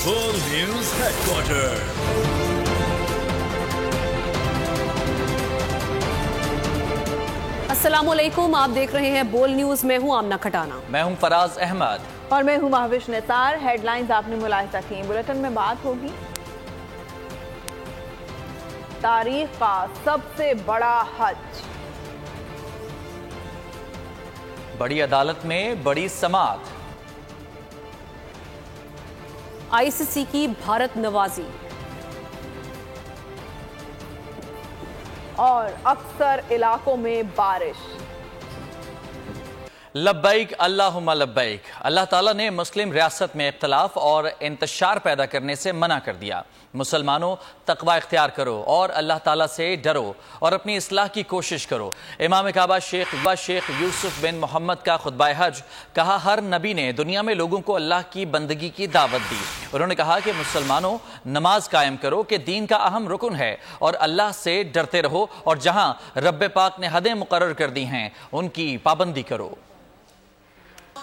Full News Headquarters. अस्सलामुअलैकुम, आप देख रहे हैं बोल न्यूज। मैं हूं आमना खटाना। मैं हूं फराज अहमद और मैं हूं महविश निसार। हेडलाइंस आपने मुलाहिजा की। बुलेटिन में बात होगी तारीख का सबसे बड़ा हज, बड़ी अदालत में बड़ी समाअत, आईसीसी की भारत नवाजी और अक्सर इलाकों में बारिश। लब्बैक अल्लाहुम्मा लब्बैक। अल्लाह ताला ने मुस्लिम रियासत में इख्तलाफ और इंतशार पैदा करने से मना कर दिया। मुसलमानों, तकवा इख्तियार करो और अल्लाह ताला से डरो और अपनी इस्लाह की कोशिश करो। इमाम काबा शेख यूसुफ बिन मोहम्मद का खुतबा हज। कहा, हर नबी ने दुनिया में लोगों को अल्लाह की बंदगी की दावत दी। उन्होंने कहा कि मुसलमानों, नमाज कायम करो कि दीन का अहम रुकन है और अल्लाह से डरते रहो और जहां रब्बे पाक ने हदें मुकर्रर कर दी हैं उनकी पाबंदी करो।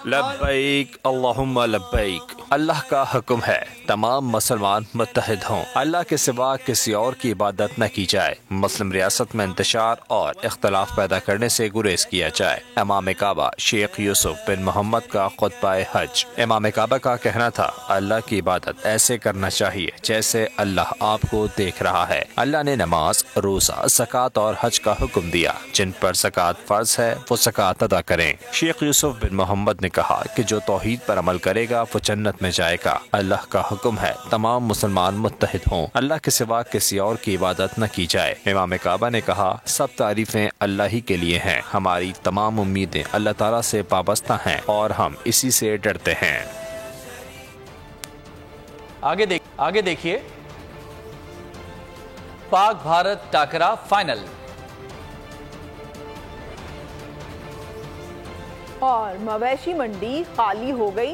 लब्बैक अल्लाहुम्मा लब्बैक। अल्लाह का हुक्म है तमाम मुसलमान मुत्तहिद हों, अल्लाह के सिवा किसी और की इबादत न की जाए, मुस्लिम रियासत में इंतशार और इख्तलाफ पैदा करने से गुरेज किया जाए। इमाम काबा शेख यूसुफ बिन मोहम्मद का खुतबा हज। इमाम काबा का कहना था, अल्लाह की इबादत ऐसे करना चाहिए जैसे अल्लाह आपको देख रहा है। अल्लाह ने नमाज, रोजा, ज़कात और हज का हुक्म दिया। जिन पर ज़कात फर्ज है वो ज़कात अदा करें। शेख यूसुफ बिन मोहम्मद ने कहा कि जो तौहीद पर अमल करेगा वो जन्नत में जाएगा। अल्लाह का हुक्म है तमाम मुसलमान मुत्तहिद हों, अल्लाह के सिवा किसी और की इबादत न की जाए। इमाम काबा ने कहा, सब तारीफें अल्लाह ही के लिए हैं, हमारी तमाम उम्मीदें अल्लाह ताला से वाबस्ता हैं और हम इसी से डरते हैं। आगे देखिए, पाक भारत टाकरा फाइनल। और मवेशी मंडी खाली हो गई।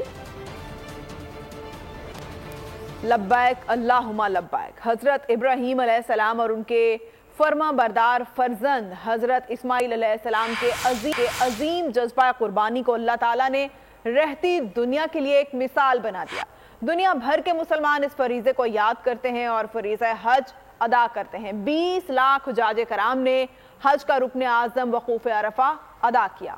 लब्बैक अल्लाहुम्मा लब्बैक। हजरत इब्राहीम अलैहिस्सलाम और उनके फर्मा बरदार फर्जंद हजरत इस्माइल अलैहिस्सलाम के अजीम जज्बा कुर्बानी को अल्लाह ताला ने रहती दुनिया के लिए एक मिसाल बना दिया। दुनिया भर के मुसलमान इस फरीजे को याद करते हैं और फरीज़ा हज अदा करते हैं। 20 लाख हुज्जाज कराम ने हज का रुकन आज़म वकूफ़ अरफा अदा किया।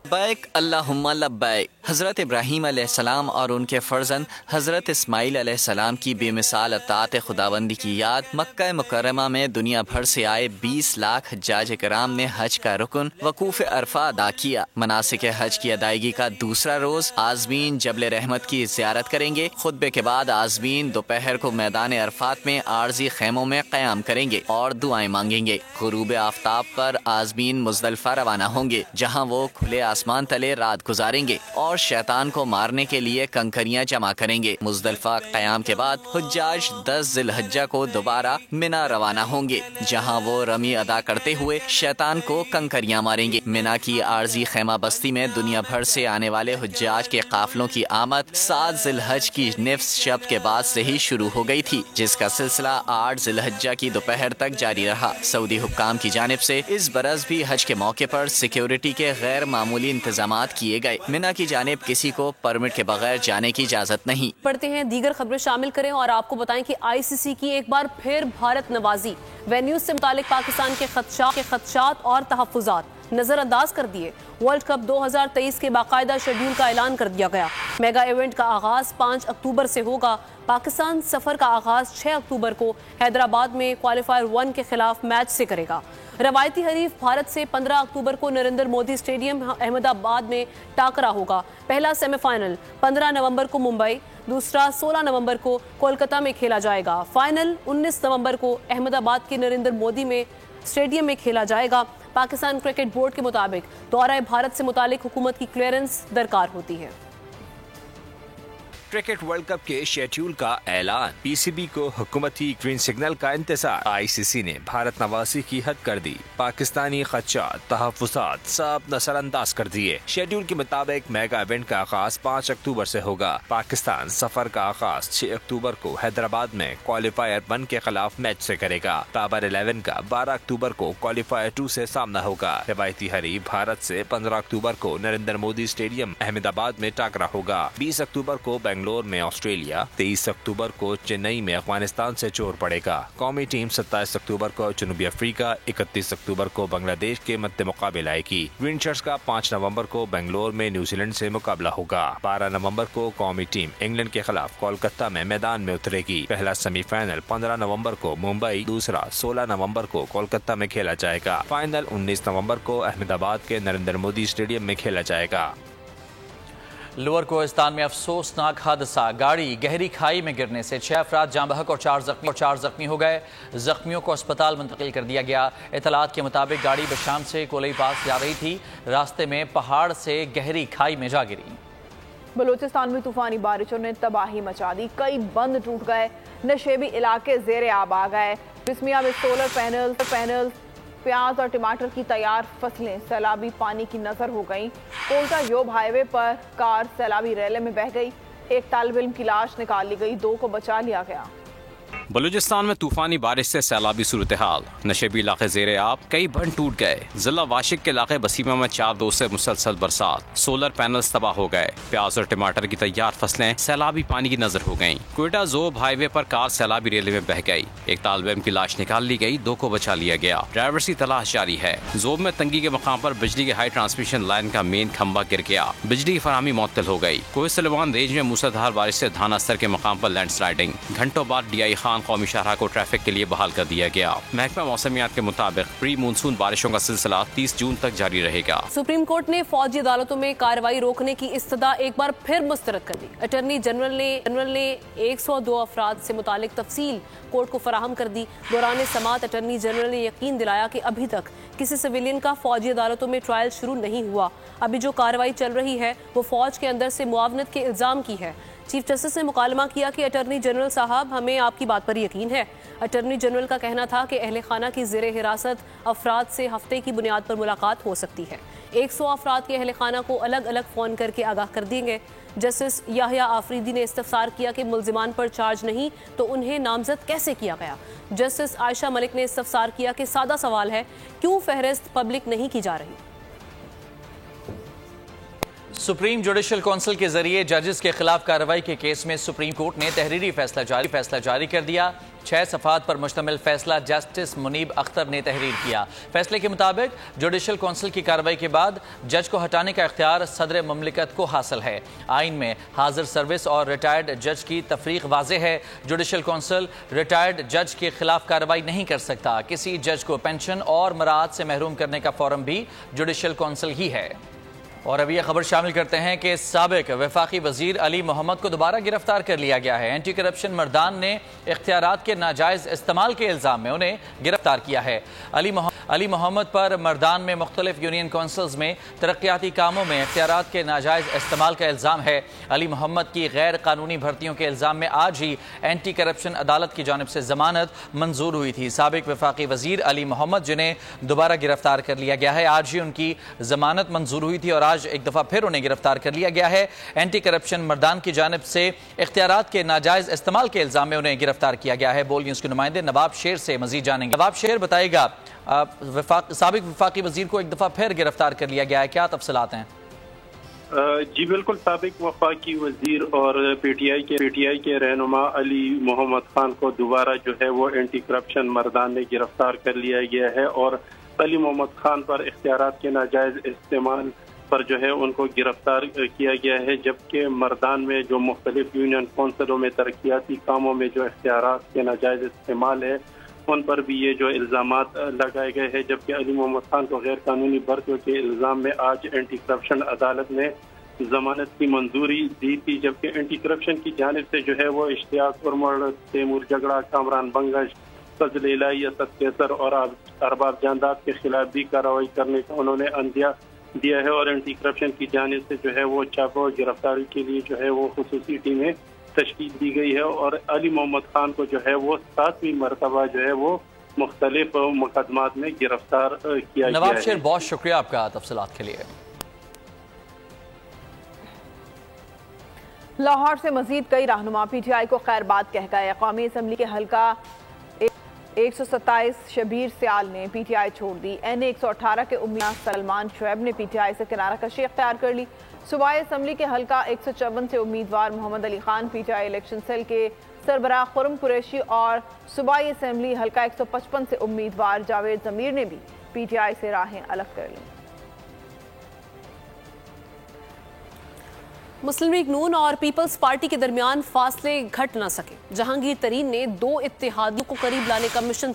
लब्बैक अल्लाहुम्मा लब्बैक। हज़रत इब्राहीम अलैहिस्सलाम और उनके फ़र्जंद हज़रत इस्माइल अलैहिस्सलाम की बेमिसाल अताअत खुदाबंदी की याद मक्का मुकर्रमा में दुनिया भर से आए 20 लाख हज्जाज कराम ने हज का रुकन वकूफ़ अरफा अदा किया। मनासिक हज की अदायगी का दूसरा रोज़ आज़मीन जबल रहमत की ज़ियारत करेंगे। खुतबे के बाद आज़मीन दोपहर को मैदान अरफात में आर्जी खैमों में क़याम करेंगे और दुआएं मांगेंगे। गुरूब आफ्ताब पर आज़मीन मुज़दलिफ़ा रवाना होंगे, जहाँ वो खुले आसमान तले रात गुजारेंगे और शैतान को मारने के लिए कंकरियां जमा करेंगे। मुज़दलिफ़ा क़याम के बाद हुज्जाज 10 ज़िलहज्जा को दोबारा मिना रवाना होंगे, जहां वो रमी अदा करते हुए शैतान को कंकरियां मारेंगे। मिना की आर्जी खैमा बस्ती में दुनिया भर से आने वाले हुज्जाज के काफिलों की आमद 7 ज़िलहज की निफ्स शब के बाद से ही शुरू हो गई थी, जिसका सिलसिला 8 ज़िलहज्जा की दोपहर तक जारी रहा। सऊदी हुक्काम की जानिब से इस बरस भी हज के मौके पर सिक्योरिटी के गैर मामूली इंतजामात किए गए। मिना की जानिब किसी को परमिट के बगैर जाने की इजाजत नहीं। पढ़ते हैं दीगर खबरें शामिल करें और आपको बताएं कि आईसीसी की एक बार फिर भारत नवाजी। वेन्यूज से मुतालिक पाकिस्तान के खदशात और तहफ़्फ़ुज़ात नजरअंदाज कर दिए। वर्ल्ड कप 2023 के बाकायदा शेड्यूल का ऐलान कर दिया गया। मेगा इवेंट का आगाज 5 अक्टूबर से होगा। पाकिस्तान सफर का आगाज 6 अक्टूबर को हैदराबाद में क्वालिफायर 1 के खिलाफ मैच से करेगा। रवायती हरीफ भारत से 15 अक्टूबर को नरेंद्र मोदी स्टेडियम अहमदाबाद में टाकरा होगा। पहला सेमीफाइनल 15 नवंबर को मुंबई, दूसरा 16 नवंबर को कोलकाता में खेला जाएगा। फाइनल 19 नवंबर को अहमदाबाद के नरेंद्र मोदी में स्टेडियम में खेला जाएगा। पाकिस्तान क्रिकेट बोर्ड के मुताबिक दौरा भारत से मुतालिक हुकूमत की क्लियरेंस दरकार होती है। क्रिकेट वर्ल्ड कप के शेड्यूल का ऐलान, पीसीबी को हुकूमती ग्रीन सिग्नल का इंतजार। आईसीसी ने भारत नवासी की हद कर दी। पाकिस्तानी खदशात, तहफ़्फ़ुज़ात सब नजरअंदाज कर दिए। शेड्यूल के मुताबिक मेगा इवेंट का आगाज 5 अक्टूबर से होगा। पाकिस्तान सफर का आगाज 6 अक्टूबर को हैदराबाद में क्वालिफायर 1 के खिलाफ मैच से करेगा। पावर 11 का 12 अक्टूबर को क्वालिफायर 2 से सामना होगा। रवायती हरीफ भारत से 15 अक्टूबर को नरेंद्र मोदी स्टेडियम अहमदाबाद में टाकरा होगा। 20 अक्टूबर को बेंगलुरु बेंगलोर में ऑस्ट्रेलिया, 23 अक्टूबर को चेन्नई में अफगानिस्तान से जोर पड़ेगा। कौमी टीम 27 अक्टूबर को जनूबी अफ्रीका, 31 अक्टूबर को बांग्लादेश के मद्दे मुकाबले आएगी। विंडशर्ट्स का 5 नवंबर को बेंगलोर में न्यूजीलैंड से मुकाबला होगा। 12 नवंबर को कौमी टीम इंग्लैंड के खिलाफ कोलकाता में मैदान में उतरेगी। पहला सेमीफाइनल 15 नवंबर को मुंबई, दूसरा 16 नवंबर को कोलकाता में खेला जाएगा। फाइनल 19 नवंबर को अहमदाबाद के नरेंद्र मोदी स्टेडियम में खेला जाएगा। लोअर कोहिस्तान में अफसोसनाक हादसा, गाड़ी गहरी खाई में गिरने से 6 अफराद जाँ बहक और 4 जख्मी हो गए। जख्मियों को अस्पताल मुंतकिल कर दिया गया। इतलात के मुताबिक गाड़ी बशाम से कोलई पास जा रही थी, रास्ते में पहाड़ से गहरी खाई में जा गिरी। बलूचिस्तान में तूफानी बारिशों ने तबाही मचा दी, कई बंद टूट गए, नशेबी इलाके जेर आब आ गए। बिस्मिया में सोलर पैनल, प्याज और टमाटर की तैयार फसलें सैलाबी पानी की नजर हो गईं। कोलका योब हाईवे पर कार सैलाबी रैले में बह गई, एक तालिब इल्म की लाश निकाल ली गई, 2 को बचा लिया गया। बलूचिस्तान में तूफानी बारिश से सैलाबी सूरत हाल, नशेबी इलाके जेरे आब, कई बंद टूट गए। जिला वाशिक के इलाके बसीमा में 4 रोज से मुसलसल बरसात, सोलर पैनल्स तबाह हो गए, प्याज और टमाटर की तैयार फसलें सैलाबी पानी की नजर हो गईं। क्वेटा जोब हाईवे पर कार सैलाबी रेले में बह गई, एक तालिब इल्म की लाश निकाल ली गई, 2 को बचा लिया गया। ड्राइवर्स की तलाश जारी है। जोब में तंगी के मकाम पर बिजली के हाई ट्रांसमिशन लाइन का मेन खंभा गिर गया, बिजली की फराहमी मुअत्तल हो गई। कोह सलमान रेंज में मूसलाधार बारिश से धाना अस्तर के मकाम पर लैंड स्लाइडिंग, घंटों बाद DI खान कौमी शाहराह को ट्रैफिक के लिए बहाल कर दिया गया। महकमा मौसमियात के मुताबिक प्री मानसून बारिशों का सिलसिला 30 जून तक जारी रहेगा। सुप्रीम कोर्ट ने फौजी अदालतों में कार्रवाई रोकने की इस्तदा एक बार फिर मुस्तरद कर दी। अटॉर्नी जनरल ने 102 अफराद से मुतालिक तफसील कोर्ट को फराहम कर दी। दौरान समाअत अटॉर्नी जनरल ने यकीन दिलाया कि अभी तक किसी सिविलियन का फौजी अदालतों में ट्रायल शुरू नहीं हुआ। अभी जो कार्रवाई चल रही है वो फौज के अंदर से मुआवनत के इल्जाम की है। चीफ जस्टिस ने मुकालमा किया कि अटॉर्नी जनरल साहब, हमें आपकी बात पर यकीन है। अटॉर्नी जनरल का कहना था कि अहले खाना की ज़ेरे हिरासत अफराद से हफ्ते की बुनियाद पर मुलाकात हो सकती है। 100 अफराद के अहले खाना को अलग अलग फ़ोन करके आगाह कर देंगे। जस्टिस याहिया आफरीदी ने इस्तफसार किया कि मुल्जिमान पर चार्ज नहीं तो उन्हें नामजद कैसे किया गया। जस्टिस आयशा मलिक ने इस्तफसार किया कि सादा सवाल है, क्यों फहरिस्त पब्लिक नहीं की जा रही। सुप्रीम जुडिशल काउंसिल के जरिए जजेस के खिलाफ कार्रवाई के केस में सुप्रीम कोर्ट ने तहरीरी फैसला जारी कर दिया। 6 सफ़ात पर मुश्तमिल फैसला जस्टिस मुनीब अख्तर ने तहरीर किया। फैसले के मुताबिक जुडिशल काउंसिल की कार्रवाई के बाद जज को हटाने का इख्तियार सदर ममलिकत को हासिल है। आइन में हाजिर सर्विस और रिटायर्ड जज की तफरीक वाज़ेह है। जुडिशल काउंसिल रिटायर्ड जज के खिलाफ कार्रवाई नहीं कर सकता। किसी जज को पेंशन और मराहत से महरूम करने का फॉर्म भी जुडिशल काउंसिल ही है। और अभी यह खबर शामिल करते हैं कि साबिक वफाकी वजीर अली मोहम्मद को दोबारा गिरफ्तार कर लिया गया है। एंटी करप्शन मर्दान ने इख्तियारात के नाजायज़ इस्तेमाल के इल्ज़ाम में उन्हें गिरफ्तार किया है। अली मोहम्मद पर मर्दान में मुख्तलिफ यूनियन काउंसिल्स में तरक्याती कामों में इख्तियारात के नाजायज़ इस्तेमाल का इल्ज़ाम है। अली मोहम्मद की गैर कानूनी भर्तियों के इल्ज़ाम में आज ही एंटी करप्शन अदालत की जानिब से जमानत मंजूर हुई थी। साबिक वफाकी वजीर अली मोहम्मद, जिन्हें दोबारा गिरफ्तार कर लिया गया है, आज ही उनकी जमानत मंजूर हुई थी और आज एक दफा फिर उन्हें गिरफ्तार कर लिया गया है। एंटी करप्शन मर्दान की जानिब से इख्तियारात के नाजायज इस्तेमाल के इल्जाम में उन्हें गिरफ्तार किया गया है। बोल न्यूज के नुमाइंदे नवाब शेर से मजीद जानेंगे। नवाब शेर, बताइएगा, साबिक वफाकी वजीर को एक दफा फिर गिरफ्तार कर लिया गया है, क्या तफसीलात हैं? जी बिल्कुल, साबिक वफाकी वजीर और पीटीआई के रहनुमा अली मोहम्मद खान को दोबारा जो है वो एंटी करप्शन मर्दान में गिरफ्तार कर लिया गया है और अली मोहम्मद खान पर इख्तियारात के नाजायज इस्तेमाल पर जो है उनको गिरफ्तार किया गया है। जबकि मर्दान में जो मुख्तलिफ यूनियन कौंसिलों में तरक्याती कामों में जो इख्तियारात के नाजायज इस्तेमाल है उन पर भी ये जो इल्ज़ामात लगाए गए हैं। जबकि अली मोहम्मद खान को गैर कानूनी भर्तियों के इल्ज़ाम में आज एंटी करप्शन अदालत ने जमानत की मंजूरी दी थी। जबकि एंटी करप्शन की जानिब से जो है वो इश्तियाक उर्मड़, तैमूर जगड़ा, कामरान बंगश, फजल इलाही, असद कैसर और अरबाब जानदाद के खिलाफ भी कार्रवाई करने का उन्होंने अंदिया दिया है। और एंटी करप्शन की जानिब से जो है वो छापा गिरफ्तारी के लिए जो है वो खुसूसी टीमें तश्कील दी गई है और अली मोहम्मद खान को जो है वो 7वीं मरतबा जो है वो मुख्तलिफ मुकदमात में गिरफ्तार किया गया है। नवाब शेर, बहुत शुक्रिया आपका तफसीलात के लिए। लाहौर से मजीद कई रहनुमा PTI को खैरबाद कह गए। कौमी असम्बली के हल्का 127 शबीर सियाल ने पीटीआई छोड़ दी। NA 118 के उम्मीदवार सलमान शुएब ने पीटीआई से किनारा कशी इख्तियार कर ली। सूबाई असम्बली के हल्का 154 से उम्मीदवार Mohammad Ali Khan PTI election cell के सरबराह खुरम कुरैशी और सूबाई असम्बली हल्का 155 से उम्मीदवार जावेद जमीर ने भी पीटीआई से राहें अलग कर ली। मुस्लिम लीग नून और पीपल्स पार्टी के दरमियान फासले घट न सके। जहांगीर तरीन ने 2 इत्तेहादियों को करीब लाने का मिशन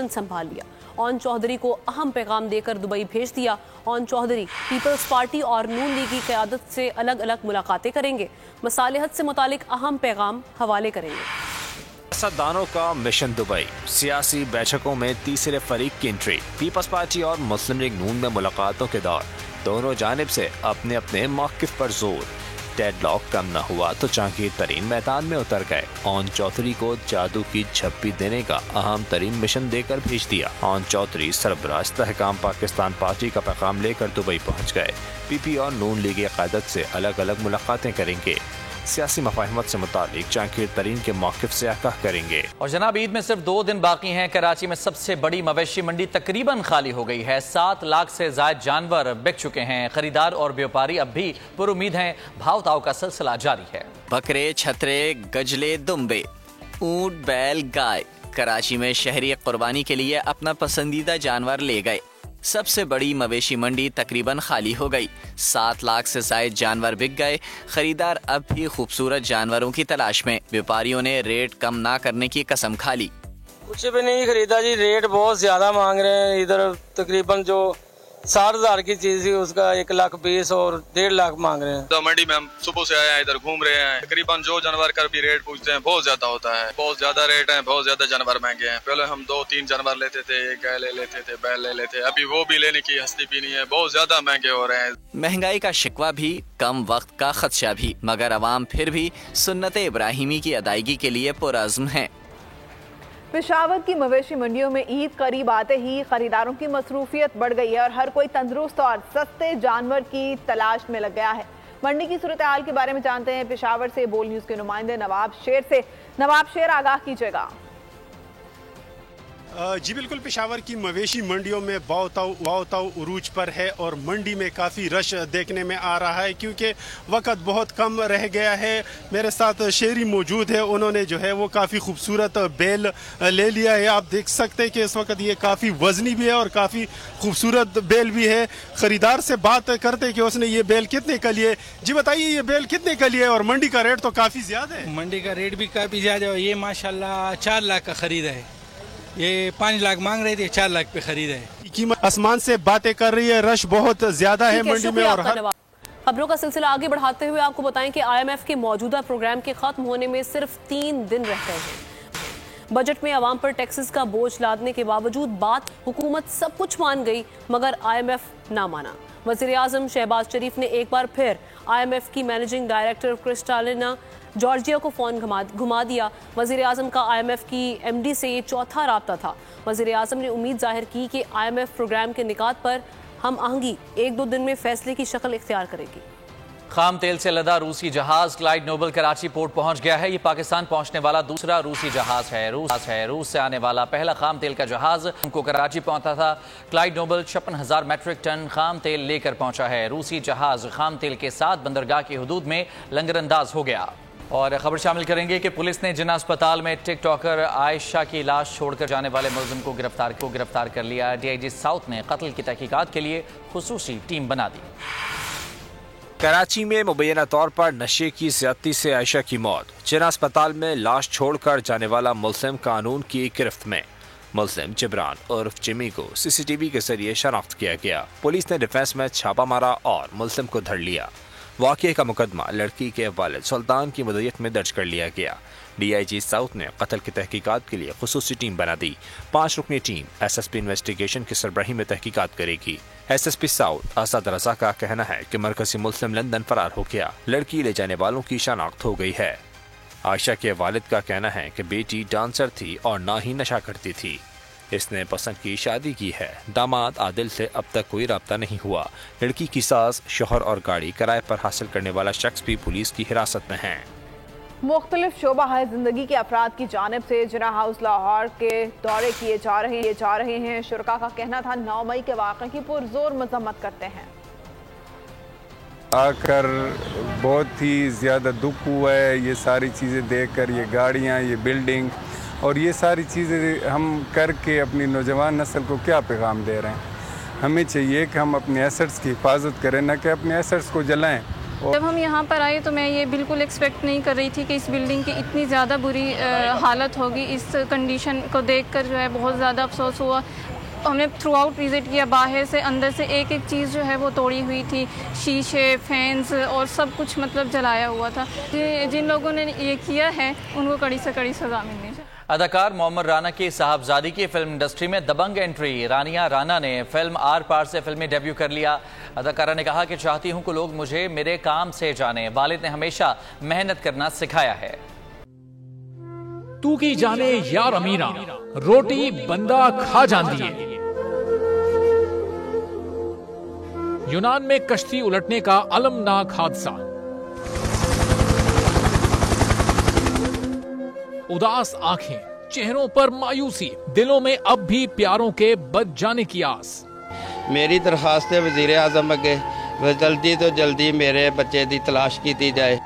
संभाल लिया। ओन चौधरी को अहम पैगाम देकर दुबई भेज दिया। ओन चौधरी पीपल्स पार्टी और नून लीग की क़यादत से अलग अलग मुलाकातें करेंगे। मसालिहत से मुतालिक अहम पैगाम हवाले करेंगे। सियासतदानों का मिशन दुबई, सियासी बैठकों में तीसरे फरीक की एंट्री। पीपल्स पार्टी और मुस्लिम लीग नून में मुलाकातों के दौर, दोनों जानिब से अपने अपने मौक़िफ़ पर जोर। डेडलॉक कम न हुआ तो जहांगीर तरीन मैदान में उतर गए। ओन चौधरी को जादू की झप्पी देने का अहम तरीन मिशन देकर भेज दिया। ओन चौधरी सरबराह इस्तेहकाम पाकिस्तान पार्टी का पैगाम लेकर दुबई पहुंच गए। पीपी और नून लीग की क़यादत से अलग अलग मुलाकातें करेंगे। सियासी मफाहिमत से मुतालिक जहांगीर तरीन के मौक़िफ़ से आगाह करेंगे। और जनाब, ईद में सिर्फ 2 दिन बाकी हैं। कराची में सबसे बड़ी मवेशी मंडी तकरीबन खाली हो गई है। 7 लाख से ज़ायद जानवर बिक चुके हैं। खरीदार और व्यापारी अब भी पुरुमीद हैं। भाव ताव का सिलसिला जारी है। बकरे, छतरे, गजले, दुम्बे, ऊंट, बैल, गाय कराची में शहरी कुर्बानी के लिए अपना पसंदीदा जानवर ले गए। सबसे बड़ी मवेशी मंडी तकरीबन खाली हो गई। 7 लाख से ज़ायद जानवर बिक गए। खरीदार अब भी खूबसूरत जानवरों की तलाश में। व्यापारियों ने रेट कम ना करने की कसम खा ली। कुछ भी नहीं खरीदा जी, रेट बहुत ज्यादा मांग रहे हैं। इधर तकरीबन जो 60,000 की चीज थी उसका 1,20,000 और 1.5 लाख मांग रहे हैं। तो मंडी में हम सुबह से आए हैं, इधर घूम रहे हैं। तकरीबन जो जानवर का भी रेट पूछते हैं बहुत ज्यादा होता है। बहुत ज्यादा रेट है, बहुत ज्यादा जानवर महंगे हैं। पहले हम 2-3 जानवर लेते थे, एक गाय ले लेते थे, बैल ले लेते, अभी वो भी लेने की हस्ती भी नहीं है। बहुत ज्यादा महंगे हो रहे हैं। महंगाई का शिकवा भी, कम वक्त का खदशा भी, मगर अवाम फिर भी सुन्नत इब्राहिमी की अदायगी के लिए पुरअज़्म है। पेशावर की मवेशी मंडियों में ईद करीब आते ही खरीदारों की मसरूफियत बढ़ गई है और हर कोई तंदुरुस्त और सस्ते जानवर की तलाश में लग गया है। मंडी की सूरत हाल के बारे में जानते हैं पेशावर से बोल न्यूज़ के नुमाइंदे नवाब शेर से। नवाब शेर, आगाह कीजिएगा। जी बिल्कुल, पेशावर की मवेशी मंडियों में बावताव उरूज पर है और मंडी में काफ़ी रश देखने में आ रहा है क्योंकि वक्त बहुत कम रह गया है। मेरे साथ शेरी मौजूद है, उन्होंने जो है वो काफ़ी खूबसूरत बैल ले लिया है। आप देख सकते हैं कि इस वक्त ये काफ़ी वजनी भी है और काफ़ी खूबसूरत बैल भी है। ख़रीदार से बात करते कि उसने ये बैल कितने का लिए। जी बताइए, ये बैल कितने का लिए? और मंडी का रेट तो काफ़ी ज़्यादा है। मंडी का रेट भी काफ़ी ज़्यादा है। ये माशाल्लाह 4 लाख का ख़रीदा है। ये 5 लाख मांग रहे थे, 4 लाख पे खरीदा है। कीमत आसमान से बातें कर रही है। रश बहुत ज्यादा है मंडी में। और खबरों का सिलसिला आगे बढ़ाते हुए आपको बताएं कि IMF के मौजूदा प्रोग्राम के खत्म होने में सिर्फ 3 दिन रह गए हैं। बजट में आवाम पर टैक्सेस का बोझ लादने के बावजूद हुकूमत सब कुछ मान गई मगर IMF ना माना। वज़ीर आज़म शहबाज शरीफ ने एक बार फिर IMF की मैनेजिंग डायरेक्टर क्रिस्टालिना जॉर्जिया को फ़ोन घुमा दिया। वज़ीर आज़म का IMF की MD से ये चौथा राब्ता था। वज़ीर आज़म ने उम्मीद जाहिर की कि IMF प्रोग्राम के निकात पर हम आहंगी 1-2 दिन में फैसले की शक्ल इख्तियार करेगी। खाम तेल से लदा रूसी जहाज क्लाइड नोबल कराची पोर्ट पहुंच गया है। ये पाकिस्तान पहुंचने वाला दूसरा रूसी जहाज है। रूस से आने वाला पहला खाम तेल का जहाज को कराची पहुंचा था। क्लाइड नोबल 56,000 मेट्रिक टन खाम तेल लेकर पहुंचा है। रूसी जहाज खाम तेल के साथ बंदरगाह की हुदूद में लंगरअंदाज हो गया। और खबर शामिल करेंगे कि पुलिस ने जिन्ना अस्पताल में टिकटॉकर आयशा की लाश छोड़कर जाने वाले मुलजिम को गिरफ्तार कर लिया। DIG साउथ ने कत्ल की तहकीकात के लिए खुसूसी टीम बना दी। कराची में मुबैना तौर पर नशे की ज्यादती से आयशा की मौत। जिन्ना अस्पताल में लाश छोड़कर जाने वाला मुलजिम कानून की गिरफ्त में। मुलजिम जिब्रान उर्फ जिमी को CCTV के जरिए शनाख्त किया गया। पुलिस ने डिफेंस में छापा मारा और मुलजिम को धर लिया। वाक़े का मुकदमा लड़की के वालिद सुल्तान की मदयत में दर्ज कर लिया गया। DIG साउथ ने कत्ल की तहकीकात के लिए खुसूसी टीम बना दी। 5 रुकनी टीम SSP इन्वेस्टिगेशन की सरबराही में तहकीकात करेगी। SSP साउथ असद रजा का कहना है कि मरकजी मुस्लिम लंदन फरार हो गया। लड़की ले जाने वालों की शनाख्त हो गई है। आयशा के वालिद का कहना है कि बेटी डांसर थी और ना ही नशा करती थी। इसने पसंद की शादी की है। दामाद आदिल से अब तक कोई राब्ता नहीं हुआ। लड़की की सास, शोहर और गाड़ी किराए पर हासिल करने वाला शख्स भी पुलिस की हिरासत में है। मुख्तलिफ शोबा है जिंदगी के अफराद की जानिब से जिना हाउस लाहौर के दौरे किए जा रहे हैं। शुरका का कहना था 9 मई के वाक़े की पुरजोर मजम्मत करते हैं। आकर बहुत ही ज़्यादा दुख हुआ है ये सारी चीज़ें देखकर, ये गाड़ियाँ, ये बिल्डिंग और ये सारी चीज़ें हम करके अपनी नौजवान नस्ल को क्या पैगाम दे रहे हैं। हमें चाहिए कि हम अपने एसेट्स की हिफाजत करें, न कि अपने एसेट्स को जलाएं। जब हम यहाँ पर आए तो मैं ये बिल्कुल एक्सपेक्ट नहीं कर रही थी कि इस बिल्डिंग की इतनी ज़्यादा बुरी हालत होगी। इस कंडीशन को देखकर जो है बहुत ज़्यादा अफसोस हुआ। हमने थ्रू आउट विज़िट किया, बाहर से अंदर से एक एक चीज़ जो है वो तोड़ी हुई थी, शीशे, फैंस और सब कुछ मतलब जलाया हुआ था। जिन लोगों ने ये किया है उनको कड़ी से कड़ी सज़ा मिलनी चाहिए। अदाकार मोहम्मद राना की साहबजादी की फिल्म इंडस्ट्री में दबंग एंट्री। रानिया राना ने फिल्म आर पार से फिल्मी डेब्यू कर लिया। अदाकारा ने कहा कि चाहती हूं कि लोग मुझे मेरे काम से जाने। वालिद ने हमेशा मेहनत करना सिखाया है। तू की जाने यार अमीरा, रोटी बंदा खा जाती है। यूनान में कश्ती उलटने का अलमनाक हादसा। उदास आंखें, चेहरों पर मायूसी, दिलों में अब भी प्यारों के बच जाने की आस। मेरी दरखास्त है वजीर आजम अगे जल्दी तो जल्दी मेरे बच्चे की तलाश की जाए।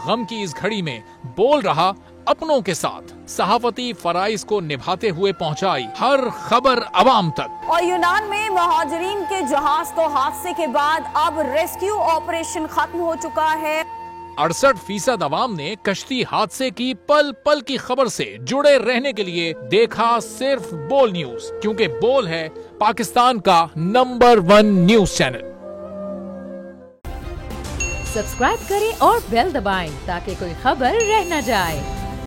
गम की इस घड़ी में बोल रहा अपनों के साथ, सहाफती फराइज को निभाते हुए पहुंचाई हर खबर अवाम तक। और यूनान में महाजरीन के जहाज को हादसे के बाद अब रेस्क्यू ऑपरेशन खत्म हो चुका है। 68% अवाम ने कश्ती हादसे की पल पल की खबर से जुड़े रहने के लिए देखा सिर्फ बोल न्यूज, क्योंकि बोल है पाकिस्तान का नंबर 1 न्यूज चैनल। सब्सक्राइब करें और बेल दबाएं ताकि कोई खबर रह न जाए।